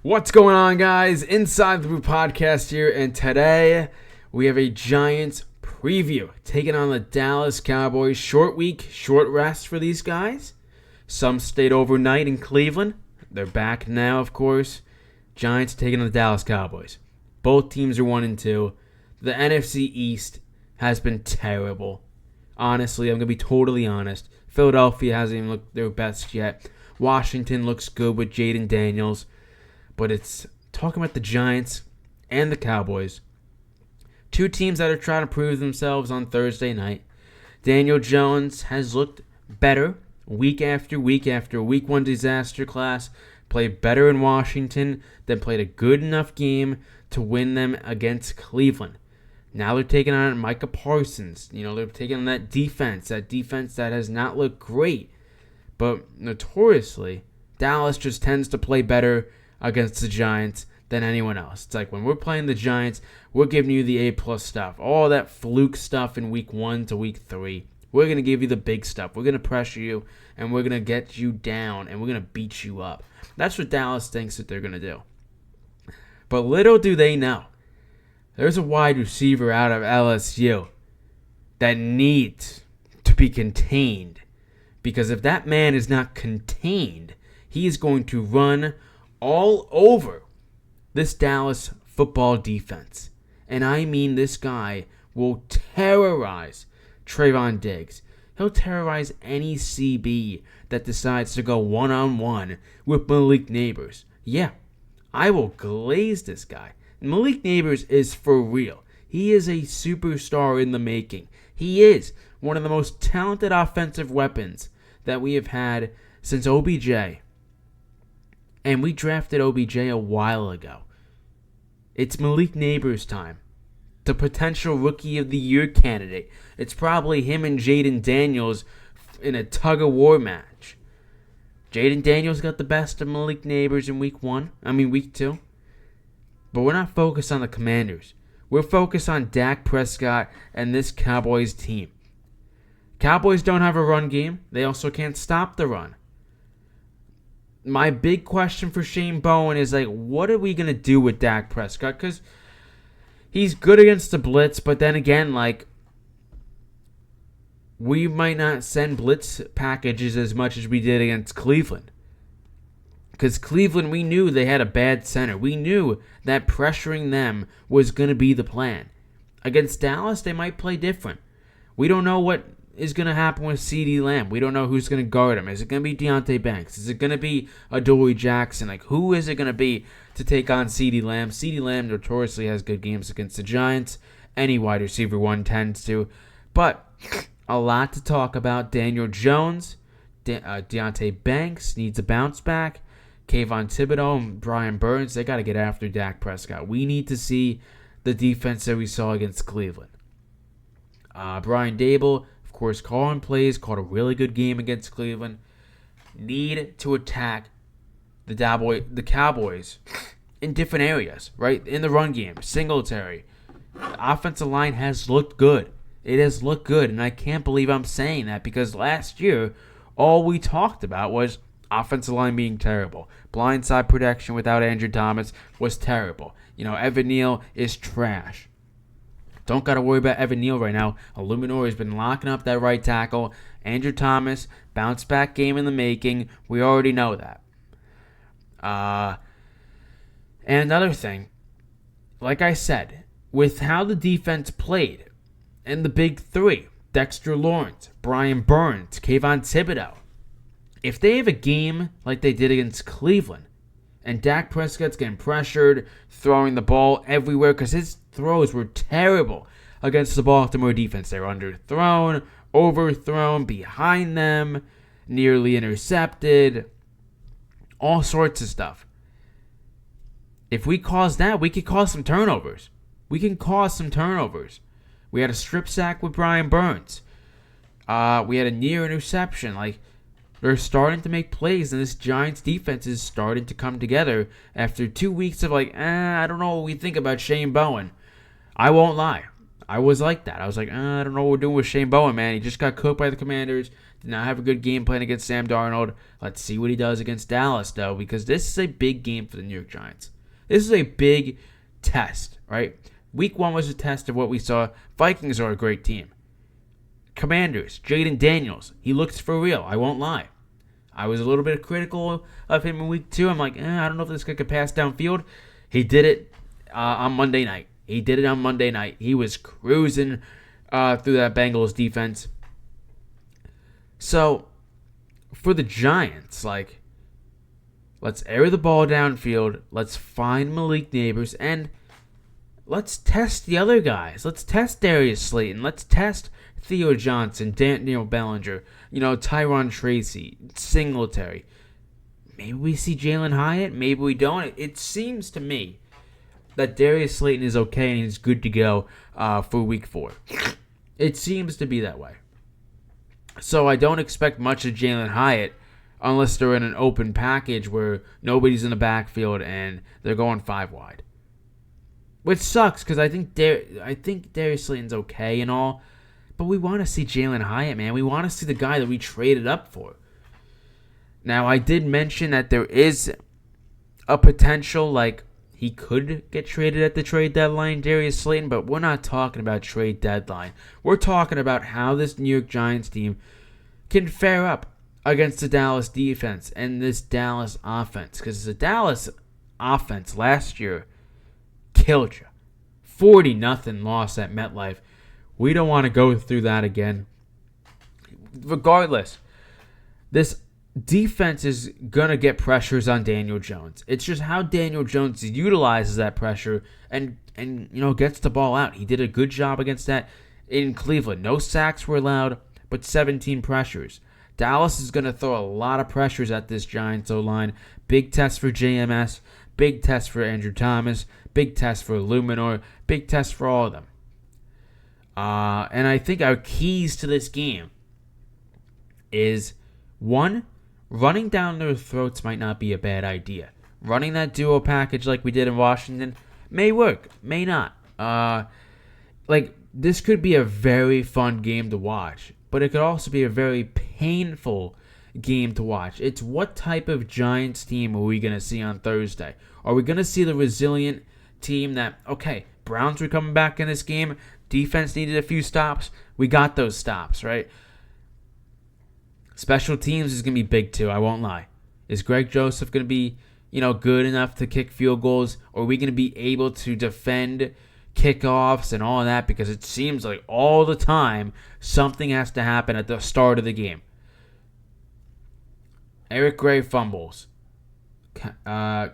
What's going on, guys? Inside the Blue Podcast here, and today we have a Giants preview taking on the Dallas Cowboys. Short week, short rest for these guys. Some stayed overnight in Cleveland. They're back now, of course. Giants taking on the Dallas Cowboys. Both teams are 1-2. The NFC East has been terrible. Honestly, I'm going to be totally honest. Philadelphia hasn't even looked their best yet. Washington looks good with Jaden Daniels. But it's talking about the Giants and the Cowboys. Two teams that are trying to prove themselves on Thursday night. Daniel Jones has looked better week after week after week one disaster class. Played better in Washington, then played a good enough game to win them against Cleveland. Now they're taking on Micah Parsons. They're taking on that defense that has not looked great. But notoriously, Dallas just tends to play better against the Giants than anyone else. It's like when we're playing the Giants, we're giving you the A+ stuff. All that fluke stuff in week 1 to week 3. We're going to give you the big stuff. We're going to pressure you, and we're going to get you down, and we're going to beat you up. That's what Dallas thinks that they're going to do. But little do they know, there's a wide receiver out of LSU that needs to be contained. Because if that man is not contained, he is going to run all over this Dallas football defense. And I mean, this guy will terrorize Trayvon Diggs. He'll terrorize any CB that decides to go one-on-one with Malik Nabers. Yeah, I will glaze this guy. Malik Nabers is for real. He is a superstar in the making. He is one of the most talented offensive weapons that we have had since OBJ. And we drafted OBJ a while ago. It's Malik Nabers' time. The potential Rookie of the Year candidate. It's probably him and Jaden Daniels in a tug-of-war match. Jaden Daniels got the best of Malik Nabers in week 2. But we're not focused on the Commanders. We're focused on Dak Prescott and this Cowboys team. Cowboys don't have a run game. They also can't stop the run. My big question for Shane Bowen is, what are we going to do with Dak Prescott? Because he's good against the blitz, but then again, we might not send blitz packages as much as we did against Cleveland. Because Cleveland, we knew they had a bad center. We knew that pressuring them was going to be the plan. Against Dallas, they might play different. We don't know what is going to happen with CeeDee Lamb. We don't know who's going to guard him. Is it going to be Deonte Banks? Is it going to be Adoree Jackson? Who is it going to be to take on CeeDee Lamb? CeeDee Lamb notoriously has good games against the Giants. Any wide receiver one tends to. But a lot to talk about. Daniel Jones, Deonte Banks needs a bounce back. Kayvon Thibodeaux and Brian Burns, they got to get after Dak Prescott. We need to see the defense that we saw against Cleveland. Brian Daboll, of course, calling plays, called a really good game against Cleveland. Need to attack the Cowboys in different areas, right? In the run game, Singletary. The offensive line has looked good. It has looked good, and I can't believe I'm saying that because last year, all we talked about was offensive line being terrible. Blindside protection without Andrew Thomas was terrible. Evan Neal is trash. Don't got to worry about Evan Neal right now. Illuminor has been locking up that right tackle. Andrew Thomas, bounce back game in the making. We already know that. And another thing, like I said, with how the defense played and the big three, Dexter Lawrence, Brian Burns, Kayvon Thibodeaux, if they have a game like they did against Cleveland, and Dak Prescott's getting pressured, throwing the ball everywhere, because his throws were terrible against the Baltimore defense. They were underthrown, overthrown, behind them, nearly intercepted, all sorts of stuff. If we cause that, we could cause some turnovers. We can cause some turnovers. We had a strip sack with Brian Burns. We had a near interception. They're starting to make plays, and this Giants defense is starting to come together after 2 weeks of I don't know what we think about Shane Bowen. I won't lie. I was like that. I was I don't know what we're doing with Shane Bowen, man. He just got cooked by the Commanders. Did not have a good game plan against Sam Darnold. Let's see what he does against Dallas, though, because this is a big game for the New York Giants. This is a big test, right? Week 1 was a test of what we saw. Vikings are a great team. Commanders, Jaden Daniels, he looks for real. I won't lie. I was a little bit critical of him in week 2. I'm like, I don't know if this guy could pass downfield. He did it on Monday night. He was cruising through that Bengals defense. So, for the Giants, let's air the ball downfield. Let's find Malik Nabers. And let's test the other guys. Let's test Darius Slayton. Let's test Theo Johnson, Daniel Bellinger, Tyron Tracy, Singletary. Maybe we see Jalen Hyatt. Maybe we don't. It seems to me that Darius Slayton is okay and he's good to go for week 4. It seems to be that way. So I don't expect much of Jalen Hyatt unless they're in an open package where nobody's in the backfield and they're going 5 wide. Which sucks because I think Darius Slayton's okay and all. But we want to see Jalen Hyatt, man. We want to see the guy that we traded up for. Now, I did mention that there is a potential, he could get traded at the trade deadline, Darius Slayton, but we're not talking about trade deadline. We're talking about how this New York Giants team can fare up against the Dallas defense and this Dallas offense. Because the Dallas offense last year killed you. 40-0 loss at MetLife. We don't want to go through that again. Regardless, this defense is going to get pressures on Daniel Jones. It's just how Daniel Jones utilizes that pressure and gets the ball out. He did a good job against that in Cleveland. No sacks were allowed, but 17 pressures. Dallas is going to throw a lot of pressures at this Giants O-line. Big test for JMS. Big test for Andrew Thomas. Big test for Luminor. Big test for all of them. And I think our keys to this game is, 1, running down their throats might not be a bad idea. Running that duo package like we did in Washington may work, may not. This could be a very fun game to watch, but it could also be a very painful game to watch. It's what type of Giants team are we going to see on Thursday? Are we going to see the resilient team that, okay, Browns were coming back in this game, defense needed a few stops, we got those stops, right? Special teams is going to be big too, I won't lie. Is Greg Joseph going to be, good enough to kick field goals? Or are we going to be able to defend kickoffs and all of that? Because it seems like all the time something has to happen at the start of the game. Eric Gray fumbles.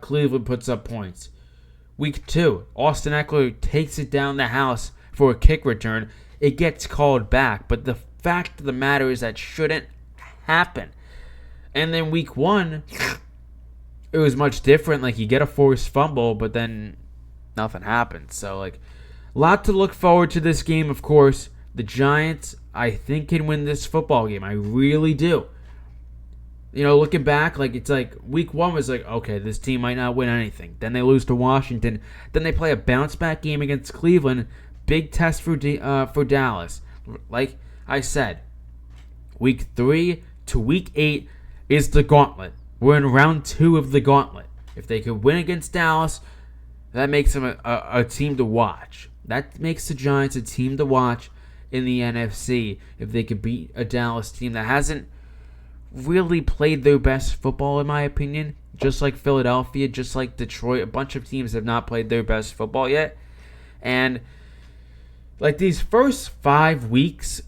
Cleveland puts up points. Week 2, Austin Eckler takes it down the house for a kick return. It gets called back, but the fact of the matter is that shouldn't happen. And then week 1, it was much different. You get a forced fumble, but then nothing happens. So, a lot to look forward to this game, of course. The Giants, I think, can win this football game. I really do. Looking back, it's week 1 was okay, this team might not win anything. Then they lose to Washington. Then they play a bounce-back game against Cleveland. Big test for Dallas. Like I said, week 3 to week 8 is the gauntlet. We're in round 2 of the gauntlet. If they could win against Dallas, that makes them a team to watch. That makes the Giants a team to watch in the NFC. If they could beat a Dallas team that hasn't really played their best football, in my opinion. Just like Philadelphia, just like Detroit, a bunch of teams have not played their best football yet. And these first 5 weeks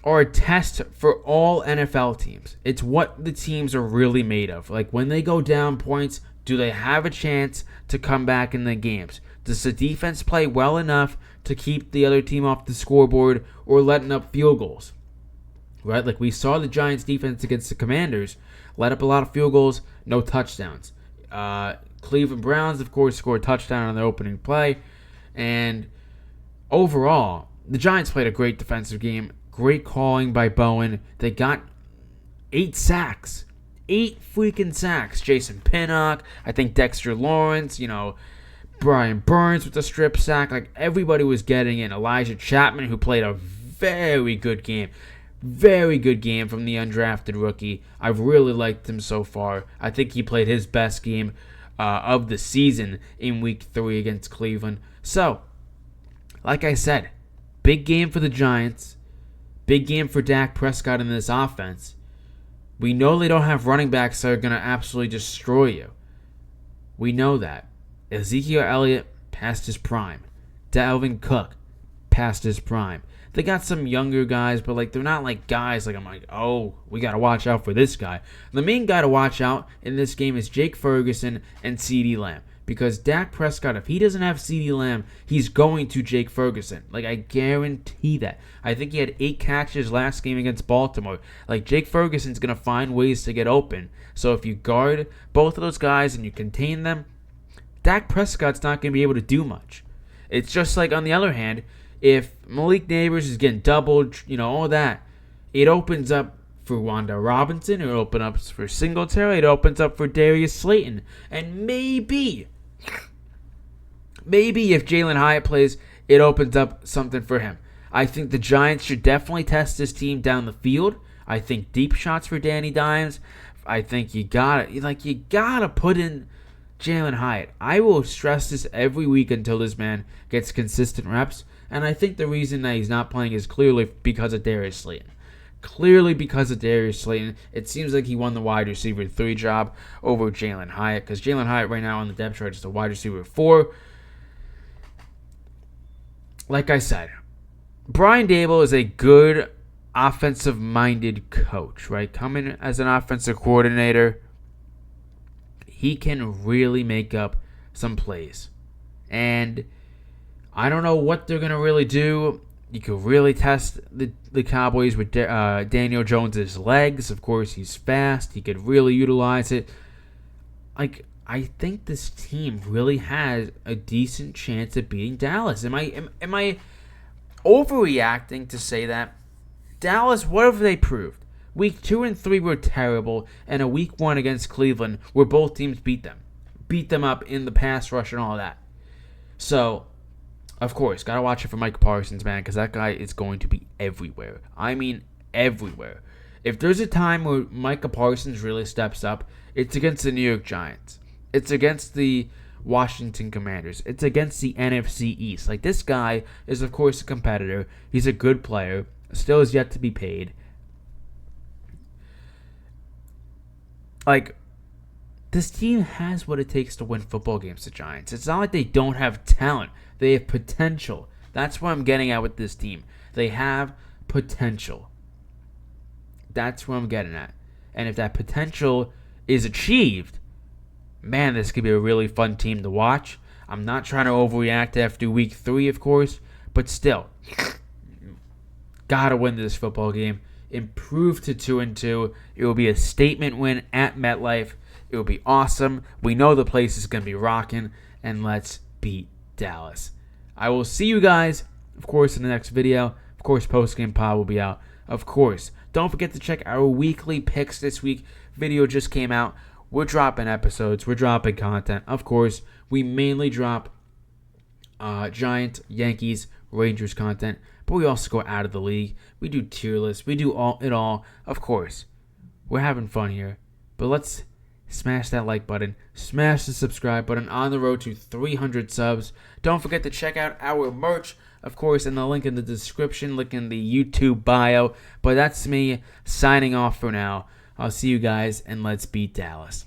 are a test for all NFL teams. It's what the teams are really made of. When they go down points, do they have a chance to come back in the games? Does the defense play well enough to keep the other team off the scoreboard or letting up field goals? Right? We saw the Giants defense against the Commanders let up a lot of field goals, no touchdowns. Cleveland Browns, of course, scored a touchdown on their opening play. And overall, the Giants played a great defensive game. Great calling by Bowen. They got 8 sacks. 8 freaking sacks. Jason Pinnock, I think Dexter Lawrence, Brian Burns with the strip sack. Everybody was getting in. Elijah Chapman, who played a very good game. Very good game from the undrafted rookie. I've really liked him so far. I think he played his best game of the season in Week 3 against Cleveland. So, like I said, big game for the Giants. Big game for Dak Prescott in this offense. We know they don't have running backs that are going to absolutely destroy you. We know that. Ezekiel Elliott past his prime. Dalvin Cook past his prime. They got some younger guys, but they're not guys I'm oh, we got to watch out for this guy. The main guy to watch out in this game is Jake Ferguson and CeeDee Lamb. Because Dak Prescott, if he doesn't have CeeDee Lamb, he's going to Jake Ferguson. I guarantee that. I think he had 8 catches last game against Baltimore. Jake Ferguson's going to find ways to get open. So if you guard both of those guys and you contain them, Dak Prescott's not going to be able to do much. It's just on the other hand, if Malik Neighbors is getting doubled, all that, it opens up for Wanda Robinson, it opens up for Singletary, it opens up for Darius Slayton. And maybe if Jalen Hyatt plays, it opens up something for him. I think the Giants should definitely test this team down the field. I think deep shots for Danny Dimes. I think you gotta put in Jalen Hyatt. I will stress this every week until this man gets consistent reps. And I think the reason that he's not playing is clearly because of Darius Slayton. It seems like he won the wide receiver 3 job over Jalen Hyatt. Because Jalen Hyatt right now on the depth chart is the wide receiver 4. Like I said, Brian Daboll is a good offensive-minded coach, right? Coming as an offensive coordinator, he can really make up some plays. And I don't know what they're going to really do. You could really test the Cowboys with Daniel Jones' legs. Of course, he's fast. He could really utilize it. I think this team really has a decent chance of beating Dallas. Am I overreacting to say that? Dallas, what have they proved? Week 2 and 3 were terrible, and a Week 1 against Cleveland where both teams beat them up in the pass rush and all that. So, of course, gotta watch it for Micah Parsons, man, because that guy is going to be everywhere. I mean, everywhere. If there's a time where Micah Parsons really steps up, it's against the New York Giants. It's against the Washington Commanders. It's against the NFC East. This guy is, of course, a competitor. He's a good player. Still is yet to be paid. This team has what it takes to win football games, the Giants. It's not like they don't have talent. They have potential. That's what I'm getting at with this team. They have potential. That's what I'm getting at. And if that potential is achieved, man, this could be a really fun team to watch. I'm not trying to overreact after Week 3, of course, but still, gotta win this football game. Improve to 2-2. It will be a statement win at MetLife. It will be awesome. We know the place is going to be rocking, and let's beat Dallas. I will see you guys, of course, in the next video. Of course, post-game pod will be out. Of course, don't forget to check our weekly picks this week. Video just came out. We're dropping episodes. We're dropping content. Of course, we mainly drop Giants, Yankees, Rangers content, but we also go out of the league. We do tier lists. We do it all. Of course, we're having fun here, but let's smash that like button. Smash the subscribe button on the road to 300 subs. Don't forget to check out our merch, of course, in the link in the description, link in the YouTube bio. But that's me signing off for now. I'll see you guys, and let's beat Dallas.